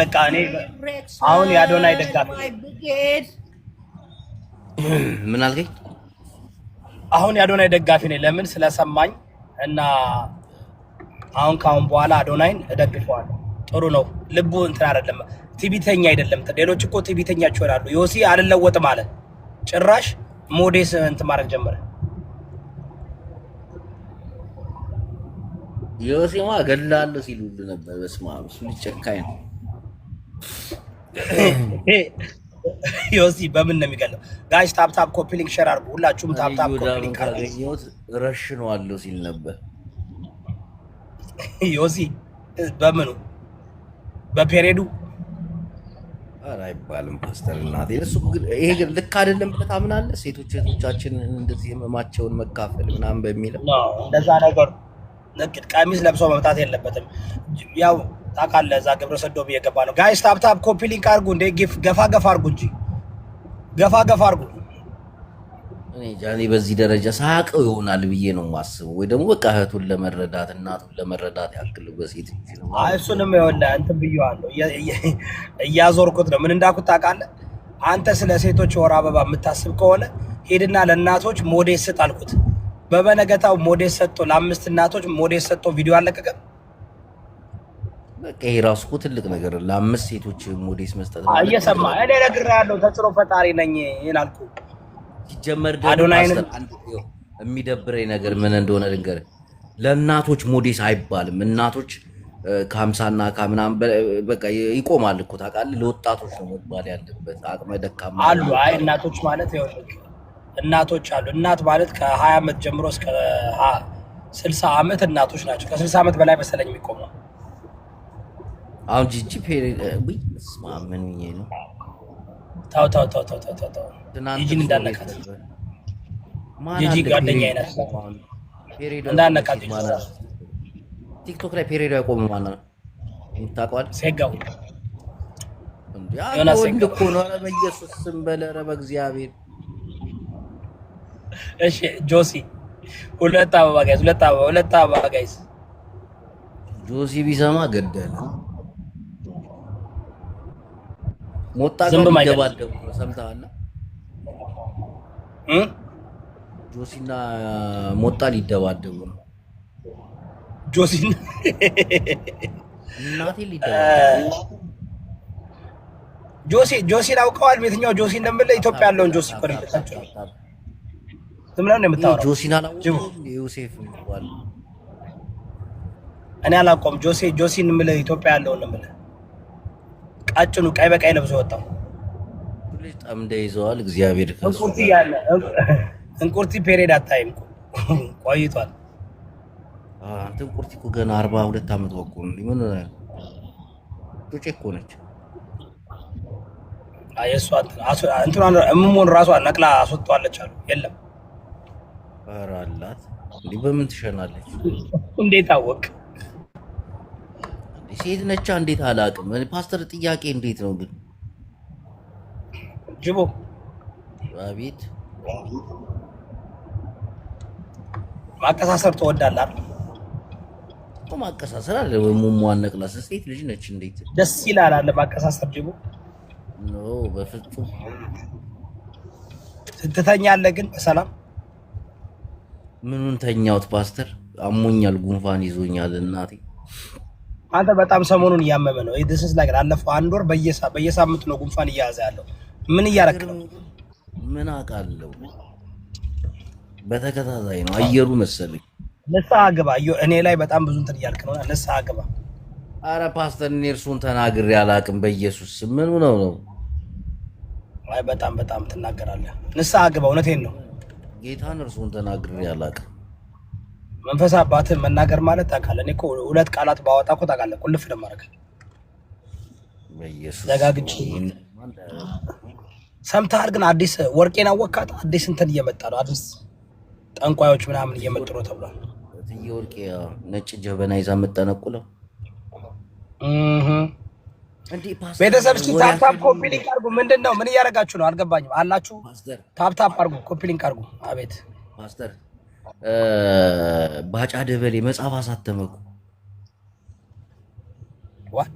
በቃ አሁን የአዶናይ ደጋፊ ምን አልከኝ? አሁን የአዶናይ ደጋፊ ነኝ። ለምን ስለሰማኝ እና አሁን ካሁን በኋላ አዶናይን እደግፈዋለሁ። ጥሩ ነው ልቡ እንትን አይደለም፣ ቲቪተኛ አይደለም። ሌሎች እኮ ቲቪተኛቸው ይላሉ። ዮሲ አልለወጥም አለ። ጭራሽ ሞዴስ እንትን ማድረግ ጀመረ። ዮሲማ ገላለሁ ሲሉል ነበር። በስመ አብ እሱ ሊጨካኝ ነው። ዮሲ በምን ነው የሚገለው? ጋይስ ታፕ ኮፒ ሊንክ ሼር አድርጉ። ሁላችሁም ታፕ ኮፒ ሊንክ አድርጉ። ረሽነዋለሁ ሲል ነበር ዮሲ። በምኑ በፔሬዱ? ኧረ አይባልም ፓስተር እናቴ። እሱ ግን ይሄ ግን ልክ አይደለም ብለህ ታምናለህ? ሴቶቻችን እንደዚህ ህመማቸውን መካፈል ምናምን በሚለው እንደዛ ነገር ንግድ ቀሚስ ለብሶ መምጣት የለበትም። ያው ታውቃለህ እዛ ግብረ ሰዶም እየገባ ነው። ጋይስ ታፕ ኮፒ ሊንክ አድርጉ። እንደ ገፋ አድርጉ እንጂ ገፋ አድርጉ። እኔ ጃኒ በዚህ ደረጃ ሳያውቀው ይሆናል ብዬ ነው የማስበው፣ ወይ ደግሞ በቃ እህቱን ለመረዳት እናቱን ለመረዳት ያክል በሴት ነው። እሱንም ይኸውልህ እንትን ብዬዋለሁ፣ እያዞርኩት ነው። ምን እንዳልኩት ታውቃለህ? አንተ ስለ ሴቶች ወር አበባ የምታስብ ከሆነ ሄድና ለእናቶች ሞዴስ ስጥ አልኩት። በበነገታው ሞዴስ ሰጥቶ ለ5 እናቶች ሞዴስ ሰጥቶ ቪዲዮ አለቀቀ። በቃ ይሄ ራሱ እኮ ትልቅ ነገር ለ5 ሴቶች ሞዴስ መስጠት እየሰማ እኔ ነግሬሃለሁ፣ ተጽዕኖ ፈጣሪ ነኝ ይላልኩ። ሲጀመር ደግሞ የሚደብረኝ ነገር ምን እንደሆነ ልንገርህ፣ ለእናቶች ሞዴስ አይባልም። እናቶች ከ50 እና ከምናምን በቃ ይቆማል እኮ ታውቃለህ። ለወጣቶች ነው መባል ያለበት፣ አቅመ ደካማ አሉ። አይ እናቶች ማለት እናቶች አሉ። እናት ማለት ከ20 ዓመት ጀምሮ እስከ 60 ዓመት እናቶች ናቸው። ከ60 ዓመት በላይ መሰለኝ የሚቆመው። አሁን ጂጂ ምን ነው? ታው ጂጂን እንዳነካት ጂጂ ጓደኛዬ ናት። እንዳነካት ቲክቶክ ላይ ፔሬድ ያቆመ ማን ነው ታውቀዋለህ? ሴጋው ወንድ እኮ ነው። ኧረ በኢየሱስ ስም በለ፣ ኧረ በእግዚአብሔር። እሺ ጆሲ 2 አበባ ጋይስ፣ 2 አበባ ጋይስ። ጆሲ ቢሰማ ገደለ። ሞጣ ጋር ይደባደቡ ሰምተሃል? ጆሲና ሞጣ ሊደባደቡ ነው። ጆሲና እናቴ ሊደባደቡ ጆሲን አውቀዋል? የትኛው ጆሲ እንደምልህ ኢትዮጵያ ያለውን ጆሲ እኮ ነው። ዝም ብለህ ነው የምታወራው። ጆሲን አላውቅም። ዮሴፍ ይባል እኔ አላውቀውም። ጆሲን የምልህ ኢትዮጵያ ያለውን ነው የምልህ። ቀጭኑ ቀይ በቀይ ለብሶ ወጣው ልጅ ጠምደ ይዘዋል። እግዚአብሔር እንቁርቲ ያለ እንቁርቲ ፔሬድ አታይም ቆይቷል። አንተ እንቁርቲ እኮ ገና 42 ዓመት ወቁ ነው። ምን ጩጬ እኮ ነች። እሷ እንትኗን እምሞን ራሷ ነቅላ አስወጣዋለች አሉ። የለም ኧረ አላት። እንዲህ በምን ትሸናለች? እንዴት አወቅ? ሴት ነቻ። እንዴት አላውቅም። ፓስተር ጥያቄ እንዴት ነው ግን? ጅቦ አቤት። ማቀሳሰር ትወዳለህ አይደል? ማቀሳሰር አለ ወይ? ሙሟን ነቅላስ ሴት ልጅ ነች። እንዴት ደስ ይላል አለ ማቀሳሰር። ጅቦ ኖ በፍጹም። ስትተኛለህ ግን በሰላም ምኑን ተኛውት ፓስተር? አሞኛል፣ ጉንፋን ይዞኛል እናቴ። አንተ በጣም ሰሞኑን እያመመ ነው። this like አለፈው 1 ወር በየሳምንቱ ነው ጉንፋን እያያዘ ያለው። ምን እያረክ ነው? ምን አውቃለሁ። በተከታታይ ነው አየሩ መሰለኝ። ንስሓ ግባ። እኔ ላይ በጣም ብዙ እንትን እያልክ ነው። ንስሓ ግባ። አረ ፓስተር እኔ እርሱን ተናግሬ አላውቅም። በኢየሱስ ምን ነው? አይ በጣም ትናገራለህ። ንስሓ ግባ። እውነቴን ነው። ጌታን እርሱን ተናግሬ አላውቅም። መንፈስ አባትህ መናገር ማለት ታውቃለህ። እኔ እኮ 2 ቃላት ባወጣ እኮ ታውቃለህ። ቁልፍ ለማድረግ በኢየሱስ ዘጋግቼ ሰምተሃል? ግን አዲስ ወርቄን አወካት። አዲስ እንትን እየመጣ ነው። አዲስ ጠንቋዮች ምናምን እየመጡ ነው ተብሏል። እትዬ ወርቄ ነጭ ጀበና ይዛ የምጠነቁለው ቤተሰብ እስኪ ታፕታፕ ኮፒ ሊንክ አድርጉ። ምንድን ነው? ምን እያደረጋችሁ ነው? አልገባኝም። አላችሁ? ታፕታፕ አድርጉ፣ ኮፒ ሊንክ አድርጉ። አቤት ፓስተር ባጫ ደበሌ መጽሐፍ አሳተመኩ። ዋት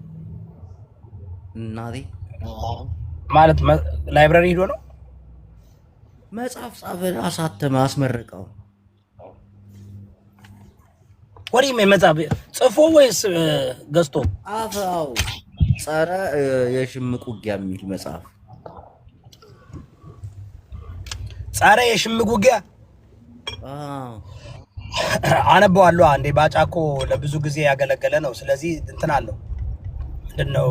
እናቴ ማለት ላይብራሪ ሄዶ ነው መጽሐፍ ጻፈ፣ አሳተመ፣ አስመረቀው። ወዲህ መጽሐፍ ጽፎ ወይስ ገዝቶ? አፋው ጸረ የሽምቅ ውጊያ የሚል መጽሐፍ። ጸረ የሽምቅ ውጊያ አነበዋለሁ። አንዴ ባጫ እኮ ለብዙ ጊዜ ያገለገለ ነው። ስለዚህ እንትን አለው ምንድነው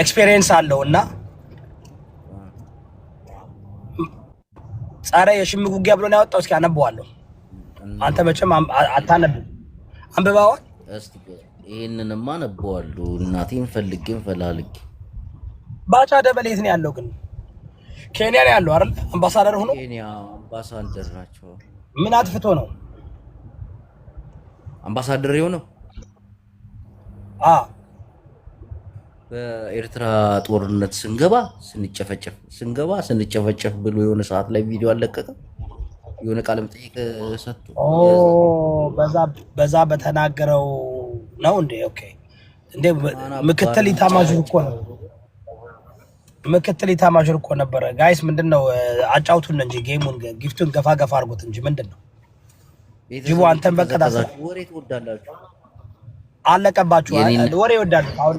ኤክስፔሪየንስ አለው እና ጸረ የሽምቅ ውጊያ ብሎ ነው ያወጣው። እስኪ አነበዋለሁ። አንተ መቼም አታነብም። አንብበዋል? እስቲ ይሄንንማ አነበዋለሁ። እናቴን ፈልጌም ፈላልጌ። ባጫ ደበሌ የት ነው ያለው ግን? ኬንያ ነው ያለው አይደል? አምባሳደር ሆኖ ኬንያ አምባሳደር ናቸው። ምን አጥፍቶ ነው አምባሳደር የሆነው? በኤርትራ ጦርነት ስንጨፈጨፍ ብሎ የሆነ ሰዓት ላይ ቪዲዮ አለቀቀ። የሆነ ቃል መጠይቅ ሰጥቶ በዛ በተናገረው ነው እንዴ? ኦኬ እንዴ ምክትል ኢታማዦር እኮ ነበረ። ጋይስ ምንድነው? አጫውቱን እንጂ ጌሙን ጊፍቱን ገፋ አድርጉት እንጂ ምንድነው? ጅቦ አንተን በቀዳሰ ወሬ ትወዳላችሁ። አለቀባችሁ። ወሬ ይወዳሉ። አሁን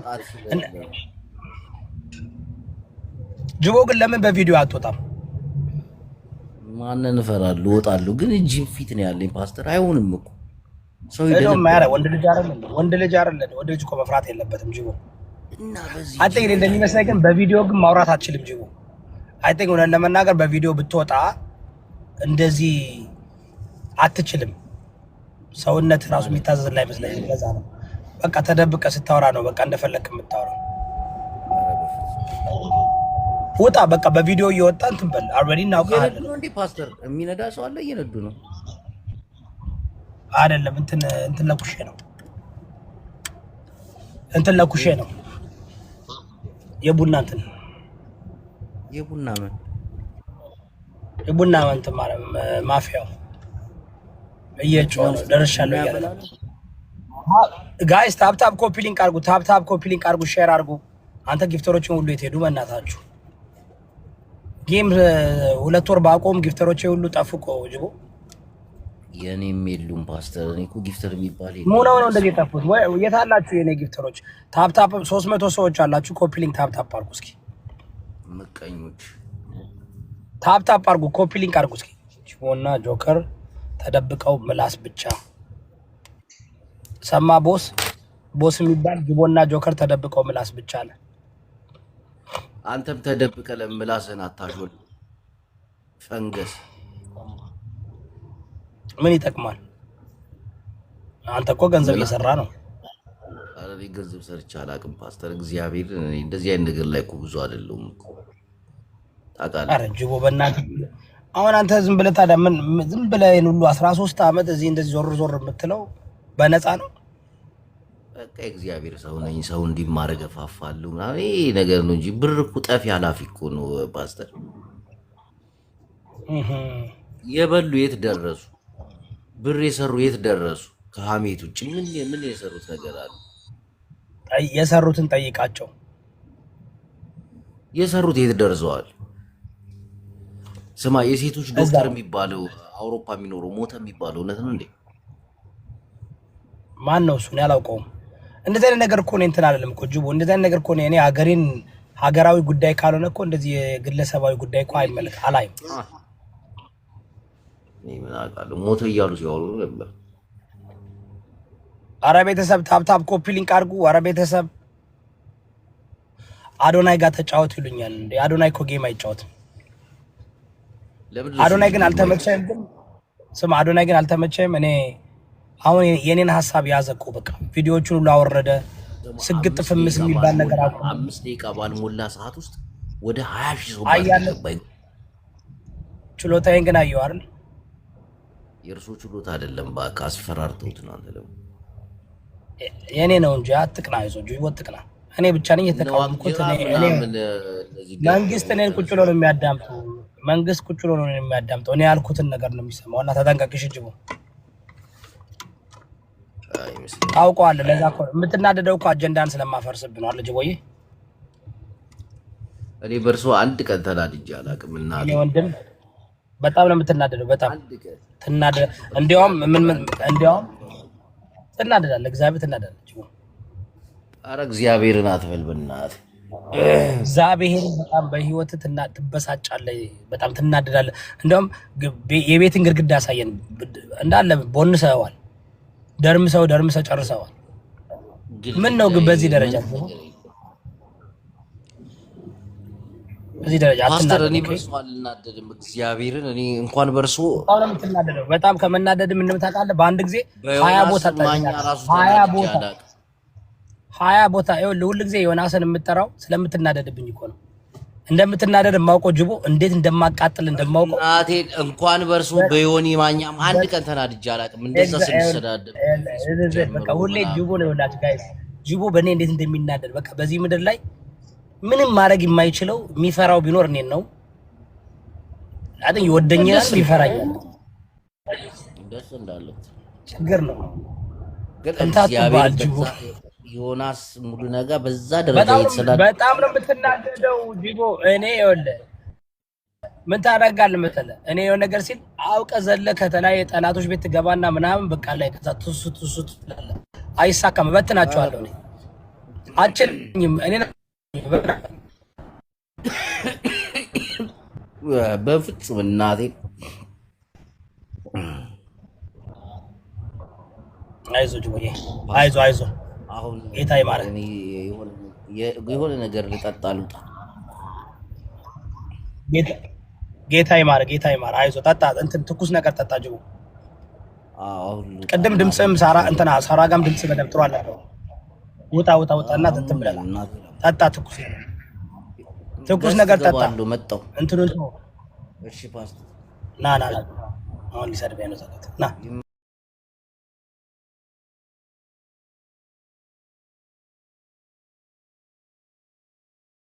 ጅቦ ግን ለምን በቪዲዮ አትወጣም? ማንን እፈራለሁ? እወጣለሁ ግን እጅ ፊት ነው ያለኝ። ፓስተር አይሆንም እኮ ሰው ወንድ ልጅ አይደለም። ወንድ ልጅ እኮ መፍራት የለበትም ጅቦ። አይ እንደሚመስለኝ ግን በቪዲዮ ግን ማውራት አትችልም ጅቦ። አይ ቲንክ ሆነ ለመናገር በቪዲዮ ብትወጣ እንደዚህ አትችልም። ሰውነት ራሱ የሚታዘዝ ላይ መስለኝ። ለዛ ነው በቃ ተደብቀ ስታወራ ነው በቃ እንደፈለክ የምታወራው። ወጣ በቃ በቪዲዮ እየወጣ እንትን በል አልሬዲ እናውቃለን። እንዴ ፓስተር የሚነዳ ሰው አለ? እየነዱ ነው አይደለም? እንትን ለኩሼ ነው የቡና እንትን ማለት ማፊያው እየጮኸ ነው። ደርሻለሁ እያለ ጋይስ ታፕ ኮፒ ሊንክ አድርጉ፣ ሼር አድርጉ። አንተ ጊፍተሮችን ሁሉ የት ሄዱ? በእናታችሁ ጌም 2 ወር ባቆም ጊፍተሮቼ ሁሉ ጠፉ እኮ ጅቦ። የኔም የሉም ፓስተር። እኔ እኮ ጊፍተር የሚባል ነው እንደዚህ ጠፉት። የት አላችሁ የኔ ጊፍተሮች? ታፕ 300 ሰዎች አላችሁ። ኮፒ ሊንክ ታፕ አድርጉ እስኪ። ምቀኞች ታፕ አድርጉ፣ ኮፒ ሊንክ አድርጉ እስኪ። ጅቦና ጆከር ተደብቀው ምላስ ብቻ ሰማ ቦስ የሚባል ጅቦና ጆከር ተደብቀው ምላስ ብቻ አለ። አንተም ተደብቀ ለምላስህን አታሾል። ፈንገስ ምን ይጠቅማል? አንተ እኮ ገንዘብ እየሰራ ነው። አረ ገንዘብ ሰርቼ አላውቅም ፓስተር። እግዚአብሔር እንደዚህ አይነት ነገር ላይ እኮ ብዙ አይደለም እኮ ታውቃለህ። አረ ጅቦ በእናትህ አሁን አንተ ዝም ብለህ ታዲያ ምን ዝም ብለህ ሁሉ 13 ዓመት እዚህ እንደዚህ ዞር የምትለው በነፃ ነው? በቃ እግዚአብሔር ሰው ነኝ። ሰው እንዲማር ገፋፋለሁ ምናምን ይሄ ነገር ነው እንጂ ብር እኮ ጠፊ ኃላፊ እኮ ነው ፓስተር። የበሉ የት ደረሱ? ብር የሰሩ የት ደረሱ? ከሀሜት ውጭ ምን የሰሩት ነገር አለ? የሰሩትን ጠይቃቸው። የሰሩት የት ደርሰዋል? ስማ የሴቶች ዶክተር የሚባለው አውሮፓ የሚኖረው ሞተ የሚባለው እውነት ነው እንዴ? ማን ነው እሱን? ያላውቀውም። እንደዚህ አይነት ነገር እኮ ነው እንትን አይደለም እኮ ጅቦ። እንደዚህ አይነት ነገር እኮ ነው እኔ ሀገራዊ ጉዳይ ካልሆነ እኮ እንደዚህ የግለሰባዊ ጉዳይ እኮ አይመለከት አላይም። ምን አውቃለሁ ሞተ እያሉ ሲያወሩ ነበር። አረ ቤተሰብ ታፕ ኮፒ ሊንክ አድርጉ። አረ ቤተሰብ አዶናይ ጋር ተጫወት ይሉኛል እንዴ? አዶናይ እኮ ጌም አይጫወትም። አዶናይ ግን አልተመቸኝም። ግን ስም አዶናይ ግን አልተመቸኝም። እኔ አሁን የኔን ሀሳብ ያዘ እኮ በቃ ቪዲዮዎቹን ሁሉ አወረደ። ስግጥ ፍምስ የሚባል ነገር አለ። 5 ደቂቃ ባልሞላ ሰዓት ውስጥ ወደ 20 ሺህ ሰው ባልገባኝ። ችሎታዬን ግን አየሁ አይደል? የእርሱ ችሎታ አይደለም በቃ አስፈራርተውት ነው። አንተ ደግሞ የኔ ነው እንጂ አትቅና፣ አይዞህ ጅቦ አትቅና። እኔ ብቻ ነኝ የተቃወምኩት። መንግስት እኔን ቁጭ ብሎ ነው የሚያዳምጠው። መንግስት ቁጭ ብሎ ነው የሚያዳምጠው። እኔ ያልኩትን ነገር ነው የሚሰማው። እና ተጠንቀቅሽ ጅቦ። ታውቀዋለህ። ለዛ እኮ የምትናደደው እኮ አጀንዳን ስለማፈርስብህ ነው አይደል ጅቦዬ? እኔ በእርሶ አንድ ቀን ተናድጄ አላውቅም። እና እኔ ወንድም በጣም ነው የምትናደደው። በጣም ትናደድ። እንዲያውም ትናደዳለህ። እግዚአብሔር ትናደዳለህ ጅቦ። ኧረ እግዚአብሔርን አትበል በእናትህ። እግዚአብሔር በጣም በህይወት ትበሳጫለህ፣ በጣም ትናደዳለህ። እንዲያውም የቤትን ግድግዳ ያሳየን እንዳለ ቦንሰዋል። ደርምሰው ጨርሰዋል። ምን ነው ግን በዚህ ደረጃ ፓስተር እኔ በእርሱ አልናደድም። እግዚአብሔርን እኔ እንኳን በእርሱ በጣም የምትናደደው። በጣም ከመናደድ ምን ታውቃለህ? በአንድ ጊዜ 20 ቦታ ይኸውልህ፣ ሁል ጊዜ ዮናስን የምጠራው ስለምትናደድብኝ እኮ ነው። እንደምትናደድ የማውቀው ጅቦ እንዴት እንደማቃጥል እንደማውቀው። እናቴ እንኳን በእርሱ በዮኒ ማኛም አንድ ቀን ተናድጄ አላውቅም። እንደዛ ስንሰዳደብ በቃ ሁሌ ጅቦ ነው። ይኸውላችሁ ጋይስ ጅቦ በእኔ እንዴት እንደሚናደድ በቃ በዚህ ምድር ላይ ምንም ማድረግ የማይችለው የሚፈራው ቢኖር እኔን ነው። አይደል ይወደኛል ይፈራኛል። ደስ እንዳለው ችግር ነው ግን እግዚአብሔር ዮናስ ሙሉ ነገር በዛ ደረጃ ይተሰላል። በጣም ነው የምትናደደው ጅቦ። እኔ ይኸውልህ ምን ታደርጋለህ መሰለህ እኔ የሆነ ነገር ሲል አውቀህ ዘለህ ከተለያየ ጠላቶች ቤት ትገባና ምናምን በቃ ላይ ከዛ ትሱት አይሳካም፣ እበትናቸዋለሁ። እኔ አችልኝም እኔ በፍጹም እናቴ አይዞህ ጅቦዬ አይዞህ አሁን ጌታ ይማረህ። የሆነ ነገር ልጠጣ ልውጣ። ጌታ ይማረህ አይዞህ ጠጣ እንትን ትኩስ ነገር ጠጣ ጅቦ። ቅድም ድምፅም ሳራ ጋርም ድምፅ በደምብ ጥሩ አልነበረም። ውጣና እንትን ብለህ ጠጣ ትኩስ ነገር ጠጣ። እንትኑን እሺ ፓስታ ና አሁን ሊሰድበኝ ነው ና